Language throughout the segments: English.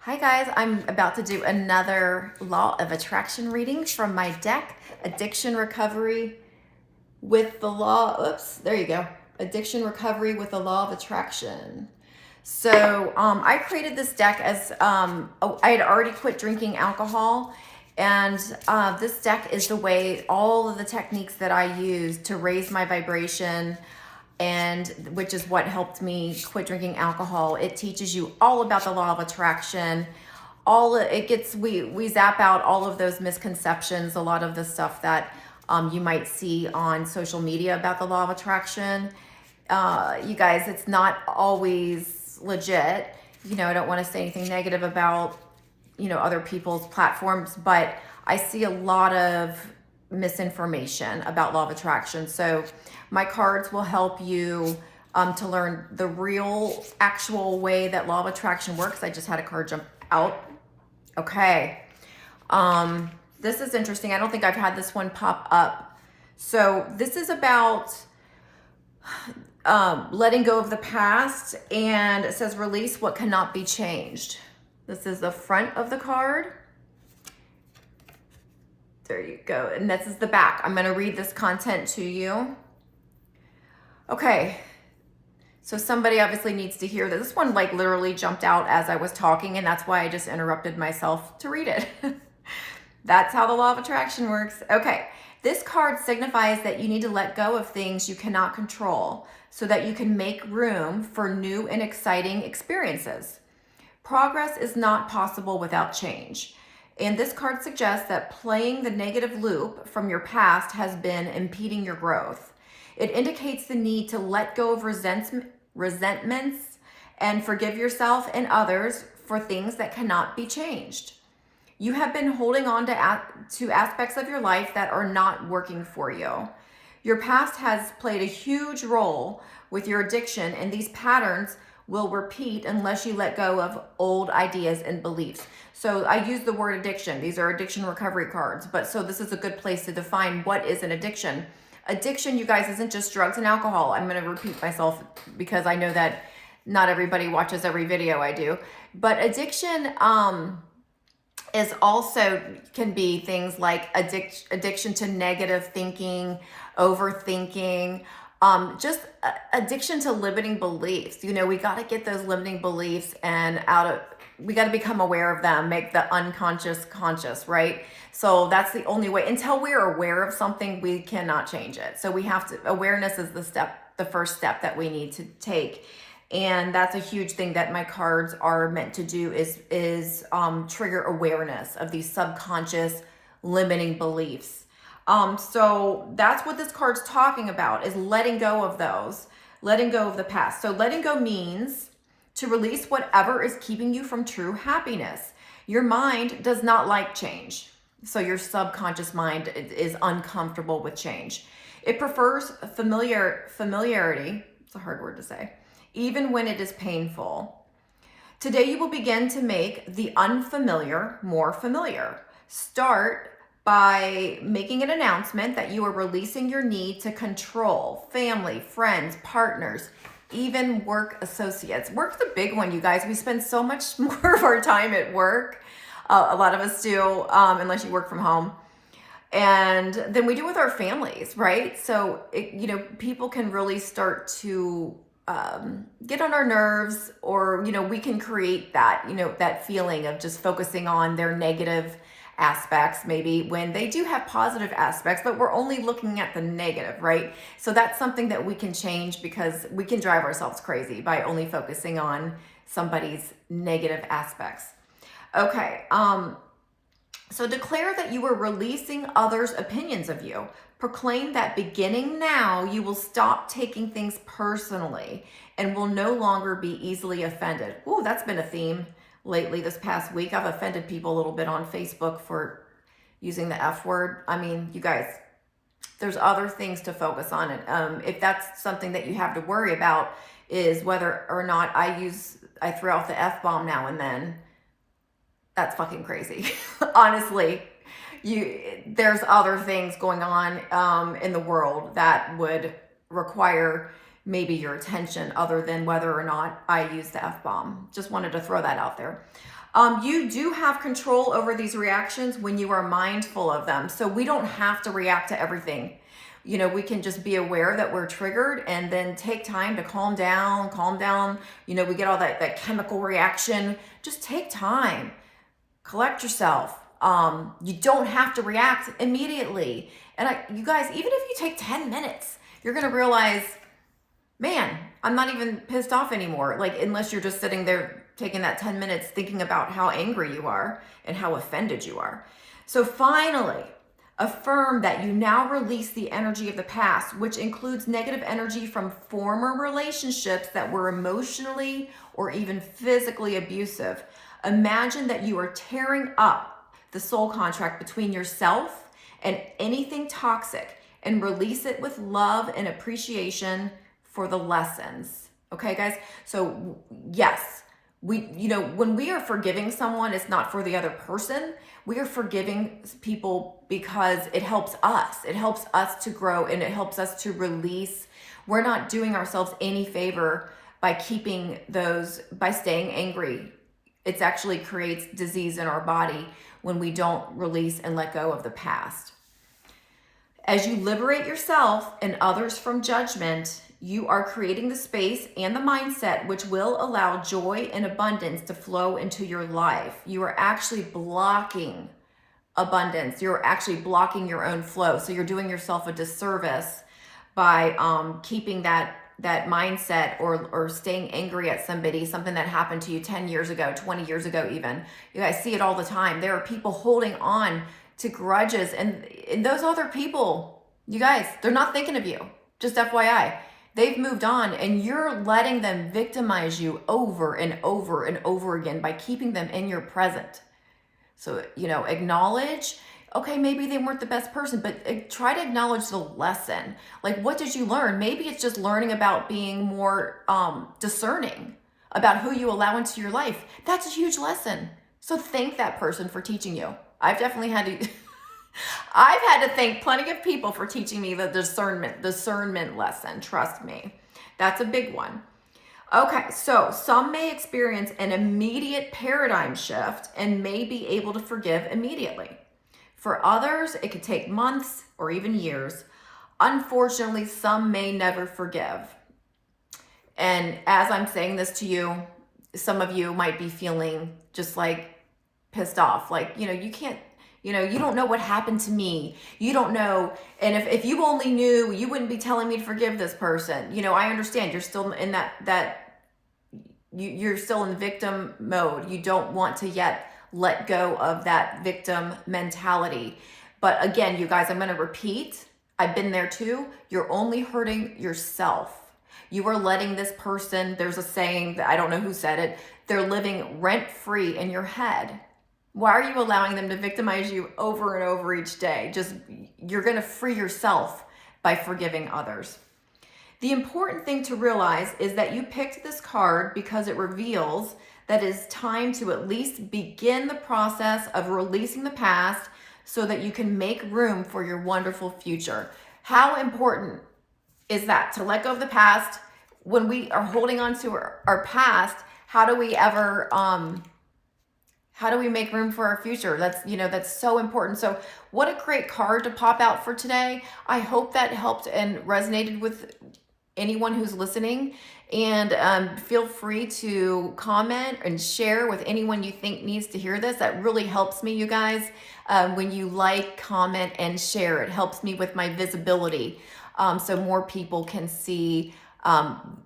Hi guys, I'm about to do another Law of Attraction reading from my deck, Addiction Recovery with the Law, there you go. Addiction Recovery with the Law of Attraction. So I created this deck as I had already quit drinking alcohol, and this deck is the way, all of the techniques that I use to raise my vibration, and which is what helped me quit drinking alcohol. It teaches you all about the law of attraction. We zap out all of those misconceptions, a lot of the stuff that you might see on social media about the law of attraction. You guys, it's not always legit. I don't want to say anything negative about, other people's platforms, but I see a lot of misinformation about law of attraction. So my cards will help you to learn the real, actual way that law of attraction works. I just had a card jump out. Okay. This is interesting. I don't think I've had this one pop up. So this is about letting go of the past, and it says release what cannot be changed. This is the front of the card. There you go. And this is the back. I'm going to read this content to you. Okay. So somebody obviously needs to hear this. This one like literally jumped out as I was talking, and that's why I just interrupted myself to read it. That's how the law of attraction works. Okay. This card signifies that you need to let go of things you cannot control so that you can make room for new and exciting experiences. Progress is not possible without change. And this card suggests that playing the negative loop from your past has been impeding your growth. It indicates the need to let go of resentments and forgive yourself and others for things that cannot be changed. You have been holding on to aspects of your life that are not working for you. Your past has played a huge role with your addiction, and these patterns will repeat unless you let go of old ideas and beliefs. So I use the word addiction. These are addiction recovery cards, but so this is a good place to define what is an addiction. Addiction, you guys, isn't just drugs and alcohol. I'm going to repeat myself because I know that not everybody watches every video I do, but addiction is also can be things like addiction to negative thinking, overthinking, just addiction to limiting beliefs. We got to get those limiting beliefs and we got to become aware of them, make the unconscious conscious, right? So that's the only way. Until we're aware of something, we cannot change it. So awareness is the first step that we need to take. And that's a huge thing that my cards are meant to do is trigger awareness of these subconscious limiting beliefs. So that's what this card's talking about, is letting go of those, letting go of the past. So letting go means to release whatever is keeping you from true happiness. Your mind does not like change. So your subconscious mind is uncomfortable with change. It prefers familiarity. It's a hard word to say. Even when it is painful. Today you will begin to make the unfamiliar more familiar. Start by making an announcement that you are releasing your need to control family, friends, partners, even work associates. Work's a big one, you guys. We spend so much more of our time at work. A lot of us do, unless you work from home. And then we do with our families, right? So, people can really start to get on our nerves, or, we can create that, that feeling of just focusing on their negative aspects, maybe when they do have positive aspects, but we're only looking at the negative, right? So that's something that we can change, because we can drive ourselves crazy by only focusing on somebody's negative aspects. Okay. So declare that you are releasing others' opinions of you. Proclaim that beginning now, you will stop taking things personally and will no longer be easily offended. Ooh, that's been a theme lately this past week. I've offended people a little bit on Facebook for using the F word. I mean, you guys, there's other things to focus on. And if that's something that you have to worry about, is whether or not I throw out the F-bomb now and then, that's fucking crazy. Honestly. There's other things going on in the world that would require maybe your attention, other than whether or not I use the F-bomb. Just wanted to throw that out there. You do have control over these reactions when you are mindful of them. So we don't have to react to everything. You know, we can just be aware that we're triggered and then take time to calm down. You know, we get all that chemical reaction. Just take time, collect yourself. You don't have to react immediately. And you guys, even if you take 10 minutes, you're going to realize, man, I'm not even pissed off anymore. Like, unless you're just sitting there taking that 10 minutes thinking about how angry you are and how offended you are. So finally, affirm that you now release the energy of the past, which includes negative energy from former relationships that were emotionally or even physically abusive. Imagine that you are tearing up the soul contract between yourself and anything toxic, and release it with love and appreciation for the lessons. Okay, guys? So yes, when we are forgiving someone, it's not for the other person. We are forgiving people because it helps us. It helps us to grow, and it helps us to release. We're not doing ourselves any favor by by staying angry. It actually creates disease in our body when we don't release and let go of the past. As you liberate yourself and others from judgment, you are creating the space and the mindset which will allow joy and abundance to flow into your life. You are actually blocking abundance. You're actually blocking your own flow. So you're doing yourself a disservice by keeping that mindset or staying angry at somebody, something that happened to you 10 years ago, 20 years ago even. You guys see it all the time. There are people holding on to grudges, and those other people, you guys, they're not thinking of you. Just FYI. They've moved on, and you're letting them victimize you over and over and over again by keeping them in your present. So, acknowledge, okay, maybe they weren't the best person, but try to acknowledge the lesson. Like, what did you learn? Maybe it's just learning about being more discerning about who you allow into your life. That's a huge lesson. So thank that person for teaching you. I've definitely had to... I've had to thank plenty of people for teaching me the discernment lesson. Trust me. That's a big one. Okay, so some may experience an immediate paradigm shift and may be able to forgive immediately. For others, it could take months or even years. Unfortunately, some may never forgive. And as I'm saying this to you, some of you might be feeling just like pissed off. Like, you can't, you don't know what happened to me. You don't know. And if you only knew, you wouldn't be telling me to forgive this person. I understand you're still in you're still in victim mode. You don't want to yet let go of that victim mentality. But again, you guys, I'm going to repeat. I've been there too. You're only hurting yourself. You are letting this person, there's a saying that I don't know who said it, they're living rent-free in your head. Why are you allowing them to victimize you over and over each day? You're going to free yourself by forgiving others. The important thing to realize is that you picked this card because it reveals that it's time to at least begin the process of releasing the past so that you can make room for your wonderful future. How important is that, to let go of the past? When we are holding on to our past, how do we make room for our future? That's so important. So what a great card to pop out for today. I hope that helped and resonated with anyone who's listening. And feel free to comment and share with anyone you think needs to hear this. That really helps me, you guys. When you like, comment, and share, it helps me with my visibility. So more people can see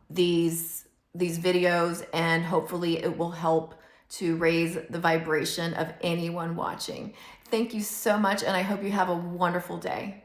these videos, and hopefully it will help to raise the vibration of anyone watching. Thank you so much, and I hope you have a wonderful day.